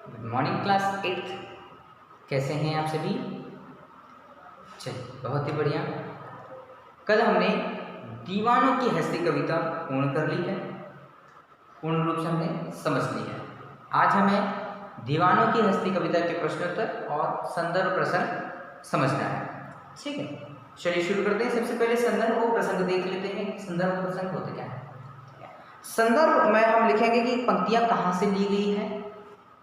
Good morning class 8th। कैसे हैं आप सभी? चलिए, बहुत ही बढ़िया। कल हमने दीवानों की हस्ती कविता पूर्ण कर ली है, पूर्ण रूप से हमने समझ ली है। आज हमें दीवानों की हस्ती कविता के प्रश्नोत्तर और संदर्भ प्रसंग समझना है। ठीक है, चलिए शुरू करते हैं। सबसे पहले संदर्भ और प्रसंग देख लेते हैं। संदर्भ और प्रसंग होते क्या है? संदर्भ में हम लिखेंगे कि पंक्तियां कहाँ से ली गई है।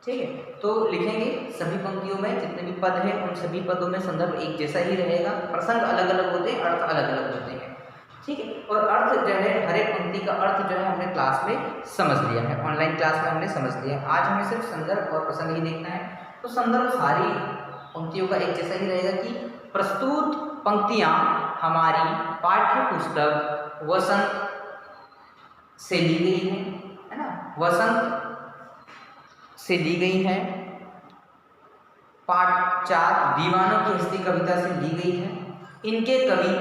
ठीक है, तो लिखेंगे सभी पंक्तियों में जितने भी पद हैं उन सभी पदों में संदर्भ एक जैसा ही रहेगा। प्रसंग अलग अलग होते हैं, अर्थ अलग अलग होते हैं। ठीक है, और अर्थ जो है हर एक पंक्ति का अर्थ जो है हमने क्लास में समझ लिया है, ऑनलाइन क्लास में हमने समझ लिया है। आज हमें सिर्फ संदर्भ और प्रसंग ही देखना है। तो संदर्भ सारी पंक्तियों का एक जैसा ही रहेगा कि प्रस्तुत पंक्तियां हमारी पाठ्य पुस्तक वसंत से ली गई है ना, वसंत से ली गई है। पाठ 4 दीवानों की हस्ती कविता से ली गई है। इनके कवि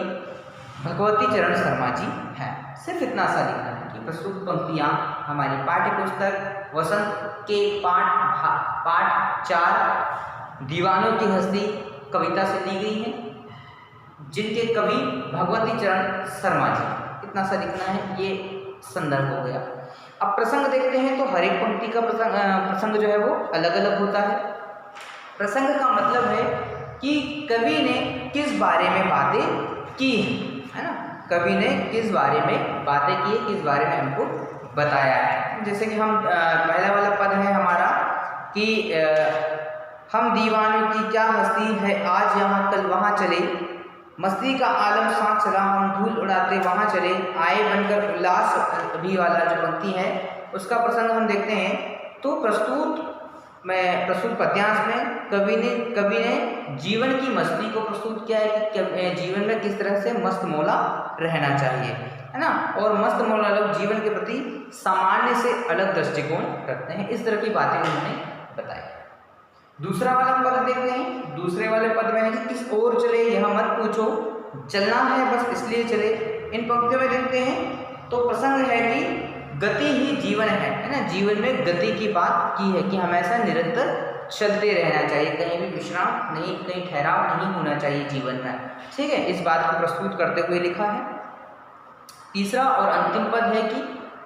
भगवती चरण शर्मा जी हैं। सिर्फ इतना सा लिखना है कि प्रस्तुत पंक्तियां हमारी पाठ्य पुस्तक वसंत के पाठ 4 दीवानों की हस्ती कविता से ली गई है, जिनके कवि भगवती चरण शर्मा जी। इतना सा लिखना है, ये संदर्भ हो गया। अब प्रसंग देखते हैं तो हर एक पंक्ति का प्रसंग जो है वो अलग अलग होता है। प्रसंग का मतलब है कि कवि ने किस बारे में बातें की है ना, कवि ने किस बारे में बातें की, किस बारे में हमको बताया है। जैसे कि हम पहला वाला पद है हमारा कि हम दीवानों की क्या हस्ती है, आज यहाँ कल वहाँ चले, मस्ती का आलम साथ चला, हम धूल उड़ाते वहाँ चले, आए बनकर उल्लास भी वाला जो पंक्ति है उसका प्रसंग हम देखते हैं। तो प्रस्तुत पद्यांश में कवि ने जीवन की मस्ती को प्रस्तुत किया है कि जीवन में किस तरह से मस्त मौला रहना चाहिए, है ना। और मस्त मौला लोग जीवन के प्रति सामान्य से अलग दृष्टिकोण रखते हैं। इस तरह की बातें उन्होंने बताई। दूसरा वाला पद देखते हैं। दूसरे वाले पद में है कि किस ओर चले यह मत पूछो, चलना है बस इसलिए चले। इन पंक्तियों में देखते हैं तो प्रसंग है कि गति ही जीवन है ना। जीवन में गति की बात की है कि हमेशा निरंतर चलते रहना चाहिए, कहीं भी विश्राम नहीं, कहीं ठहराव नहीं होना चाहिए जीवन में। ठीक है, इस बात को प्रस्तुत करते हुए लिखा है। तीसरा और अंतिम पद है कि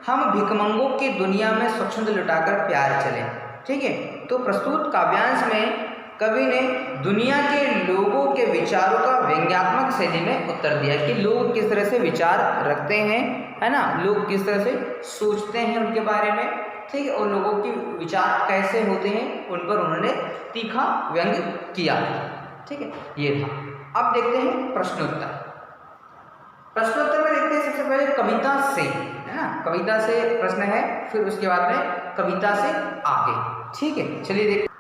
हम भिखमंगों की दुनिया में स्वच्छंद लुटाकर प्यार चले। ठीक है, तो प्रस्तुत काव्यांश में कवि ने दुनिया के लोगों के विचारों का व्यंग्यात्मक शैली में उत्तर दिया कि लोग किस तरह से विचार रखते हैं, है ना, लोग किस तरह से सोचते हैं उनके बारे में। ठीक है, और लोगों के विचार कैसे होते हैं उन पर उन्होंने तीखा व्यंग्य किया है। ठीक है, ये था। अब देखते हैं प्रश्नोत्तर। प्रश्नोत्तर में देखते हैं सबसे पहले कविता से, है ना, कविता से प्रश्न है, फिर उसके बाद में कविता से आगे। ठीक है, चलिए देखते।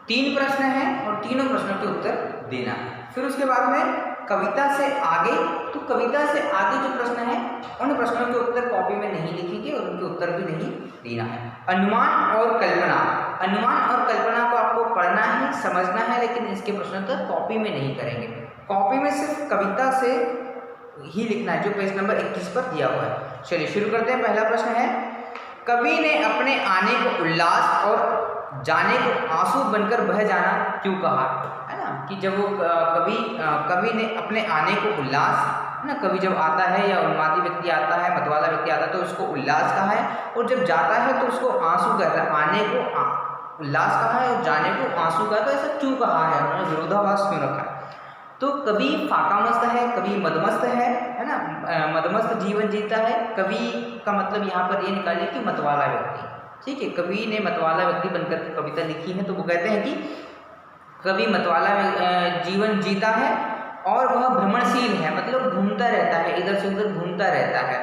3 प्रश्न हैं और तीनों प्रश्नों के उत्तर देना है। फिर उसके बाद में कविता से आगे, तो कविता से आगे जो प्रश्न है उन प्रश्नों के उत्तर कॉपी में नहीं लिखेंगे और उनके उत्तर भी नहीं देना है। अनुमान और कल्पना, अनुमान और कल्पना को आपको पढ़ना है, समझना है, लेकिन इसके प्रश्नोत्तर कॉपी में नहीं करेंगे। कॉपी में सिर्फ कविता से ही लिखना है जो पेज नंबर 21 पर दिया हुआ है। चलिए शुरू करते हैं। पहला प्रश्न है, कवि ने अपने आने को उल्लास और जाने को आंसू बनकर बह जाना क्यों कहा, है ना, कि जब वो कवि ने अपने आने को उल्लास, है ना, कवि जब आता है या उन्मादी व्यक्ति आता है, मतवाला व्यक्ति आता है तो उसको उल्लास कहा है, और जब जाता है तो उसको आंसू कहता है। आने को उल्लास कहा है और जाने को आंसू कहा, तो ऐसा क्यों कहा है, उन्होंने विरोधाभास क्यों रखा है। तो कवि फाकामस्त है, कवि मदमस्त है ना, मदमस्त जीवन जीता है। कवि का मतलब यहाँ पर ये निकालिए कि मतवाला व्यक्ति। ठीक है, कवि ने मतवाला व्यक्ति बनकर के कविता लिखी है, तो वो कहते हैं कि कवि मतवाला जीवन जीता है और वह भ्रमणशील है, मतलब घूमता रहता है, इधर से उधर घूमता रहता है।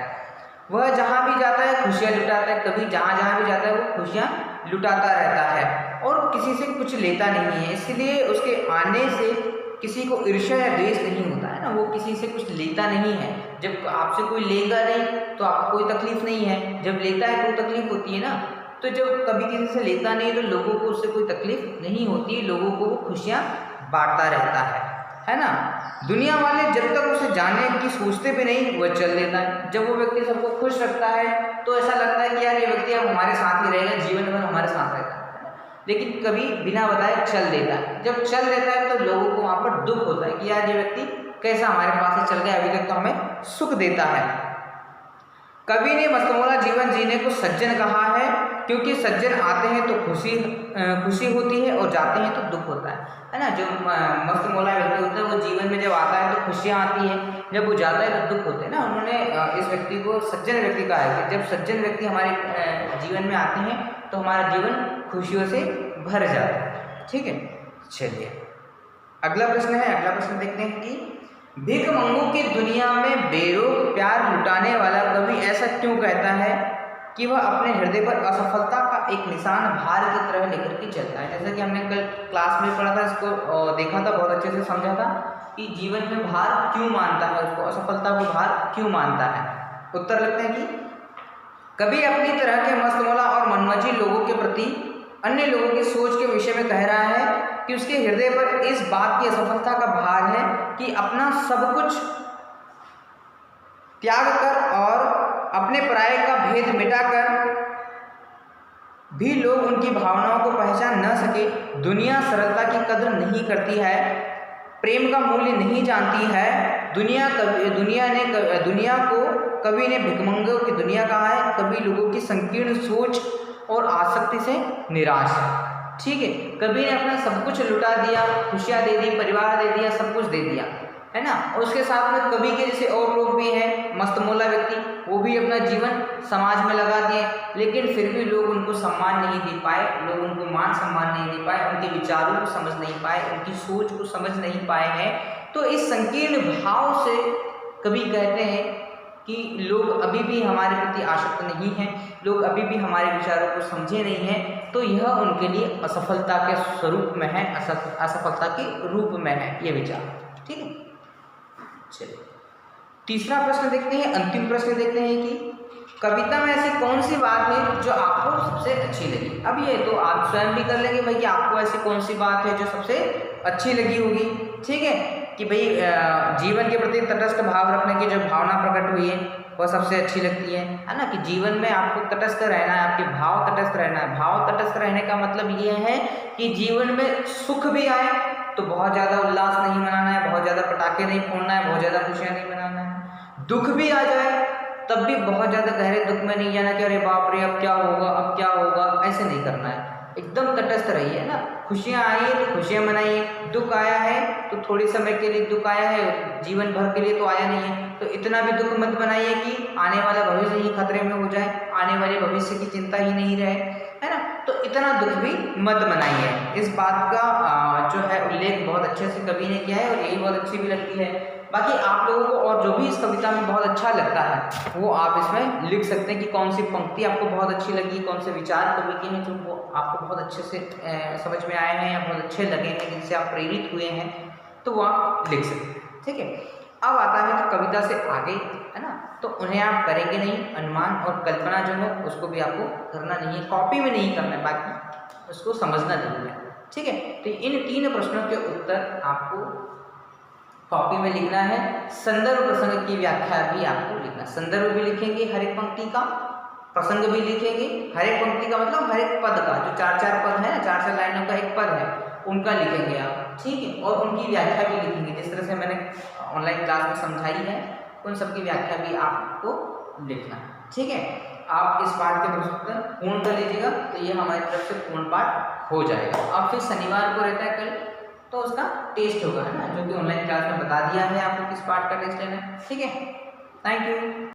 वह जहाँ भी जाता है खुशियाँ लुटाता है, कभी जहाँ भी जाता है वो खुशियाँ लुटाता रहता है और किसी से कुछ लेता नहीं है। इसलिए उसके आने से किसी को ईर्ष्या या द्वेष नहीं होता है ना, वो किसी से कुछ लेता नहीं है। जब आपसे कोई लेगा नहीं तो आपको कोई तकलीफ नहीं है, जब लेता है तो तकलीफ होती है ना। तो जब कभी किसी से लेता नहीं तो लोगों को उससे कोई तकलीफ नहीं होती, लोगों को वो खुशियाँ बांटता रहता है ना। दुनिया वाले जब तक उसे जाने की सोचते भी नहीं वह चल देता है। जब वो व्यक्ति सबको खुश रखता है तो ऐसा लगता है कि यार ये व्यक्ति अब हमारे साथ ही रहेगा, जीवन भर हमारे साथ रहता है। लेकिन कभी बिना बताए चल देता है। जब चल देता है तो लोगों को वहाँ पर दुख होता है कि यार ये व्यक्ति कैसा हमारे पास से चल गया, अभी तक तो हमें सुख देता है। कवि ने मस्तमौला जीवन जीने को सज्जन कहा है, क्योंकि सज्जन आते हैं तो खुशी होती है और जाते हैं तो दुख होता है ना। जो मस्तमौला व्यक्ति होता है वो जीवन में जब आता है तो खुशियाँ आती है, जब वो जाता है तो दुख होते हैं ना। उन्होंने इस व्यक्ति को सज्जन व्यक्ति कहा है कि जब सज्जन व्यक्ति हमारे जीवन में आते हैं तो हमारा जीवन खुशियों से भर जाता है। ठीक है, चलिए अगला प्रश्न है। अगला प्रश्न देखते हैं कि भिखमंगों की दुनिया में बेरोक प्यार लुटाने वाला कवि ऐसा क्यों कहता है कि वह अपने हृदय पर असफलता का एक निशान भार की तरह लेकर के चलता है। जैसा कि हमने कल क्लास में पढ़ा था, इसको देखा था, बहुत अच्छे से समझा था कि जीवन में भार क्यों मानता है, उसको असफलता को भार क्यों मानता है। उत्तर लिखते हैं कि कवि अपनी तरह के मस्तमौला और मनमजी लोगों के प्रति अन्य लोगों की सोच के विषय में कह रहा है कि उसके हृदय पर इस बात की असफलता का भार है कि अपना सब कुछ त्याग कर और अपने पराये का भेद मिटाकर भी लोग उनकी भावनाओं को पहचान न सके। दुनिया सरलता की कदर नहीं करती है, प्रेम का मूल्य नहीं जानती है। दुनिया को कवि ने भिखमंगों की दुनिया कहा है। कवि लोगों की संकीर्ण सोच और आसक्ति से निराश है। ठीक है, कवि ने अपना सब कुछ लुटा दिया, खुशियाँ दे दी, परिवार दे दिया, सब कुछ दे दिया, है ना। और उसके साथ में कवि के जैसे और लोग भी हैं मस्तमौला व्यक्ति, वो भी अपना जीवन समाज में लगा दिए, लेकिन फिर भी लोग उनको सम्मान नहीं दे पाए, लोग उनको मान सम्मान नहीं दे पाए, उनके विचारों को समझ नहीं पाए, उनकी सोच को समझ नहीं पाए हैं। तो इस संकीर्ण भाव से कवि कहते हैं कि लोग अभी भी हमारे प्रति आसक्त नहीं हैं, लोग अभी भी हमारे विचारों को समझे नहीं हैं, तो यह उनके लिए असफलता के स्वरूप में है, असफलता के रूप में है ये विचार। ठीक है, चलिए तीसरा प्रश्न देखते हैं, अंतिम प्रश्न देखते हैं कि कविता में ऐसी कौन सी बात है जो आपको सबसे अच्छी लगी। अब ये तो आप स्वयं भी कर लेंगे भाई कि आपको ऐसी कौन सी बात है जो सबसे अच्छी लगी होगी। ठीक है, कि भाई जीवन के प्रति तटस्थ भाव रखने की जो भावना प्रकट हुई है वह सबसे अच्छी लगती है ना। कि जीवन में आपको तटस्थ रहना है, आपके भाव तटस्थ रहना है। भाव तटस्थ रहने का मतलब ये है कि जीवन में सुख भी आए तो बहुत ज़्यादा उल्लास नहीं मनाना है, बहुत ज़्यादा पटाखे नहीं फोड़ना है, बहुत ज़्यादा खुशियाँ नहीं मनाना है। दुख भी आ जाए तब भी बहुत ज़्यादा गहरे दुख में नहीं जाना कि अरे बाप रे अब क्या होगा, अब क्या होगा, ऐसे नहीं करना है। एकदम तटस्थ रहिए ना। खुशियाँ आई है तो खुशियाँ मनाइए, दुख आया है तो थोड़ी समय के लिए दुख आया है, जीवन भर के लिए तो आया नहीं है। तो इतना भी दुख मत बनाइए कि आने वाला भविष्य ही खतरे में हो जाए, आने वाले भविष्य की चिंता ही नहीं रहे, है ना। तो इतना दुख भी मत बनाइए। इस बात का जो है उल्लेख बहुत अच्छे से कवि ने किया है और यही बहुत अच्छी भी लगती है। बाकी आप लोगों को और जो भी इस कविता में बहुत अच्छा लगता है वो आप इसमें लिख सकते हैं कि कौन सी पंक्ति आपको बहुत अच्छी लगी, कौन से विचार कवि के हैं जो वो आपको बहुत अच्छे से समझ में आए हैं या बहुत अच्छे लगे हैं, जिनसे आप प्रेरित हुए हैं, तो वो आप लिख सकते हैं। ठीक है, अब आता है कि कविता से आगे, है ना, तो उन्हें आप करेंगे नहीं। अनुमान और कल्पना जो है उसको भी आपको करना नहीं है, कॉपी में नहीं करना है, बाकी उसको समझना जरूर है। ठीक है, तो इन 3 प्रश्नों के उत्तर आपको कॉपी में लिखना है। संदर्भ प्रसंग की व्याख्या भी आपको लिखना, संदर्भ भी लिखेंगे हर एक पंक्ति का, प्रसंग भी लिखेंगे हर एक पंक्ति का, मतलब हर एक पद का, जो 4-4 पद है ना, 4-4 लाइनों का एक पद है, उनका लिखेंगे आप। ठीक है, और उनकी व्याख्या भी लिखेंगे जिस तरह से मैंने ऑनलाइन क्लास में समझाई है, उन सबकी व्याख्या भी आपको लिखना है। ठीक है, आप इस पाठ के प्रश्न पूर्ण कर लीजिएगा तो ये हमारी तरफ से पूर्ण पाठ हो जाएगा। अब फिर शनिवार को रहता है कल, तो उसका टेस्ट होगा, है ना, जो कि ऑनलाइन क्लास में बता दिया है आपको किस पार्ट का टेस्ट लेना है। ठीक है, थैंक यू।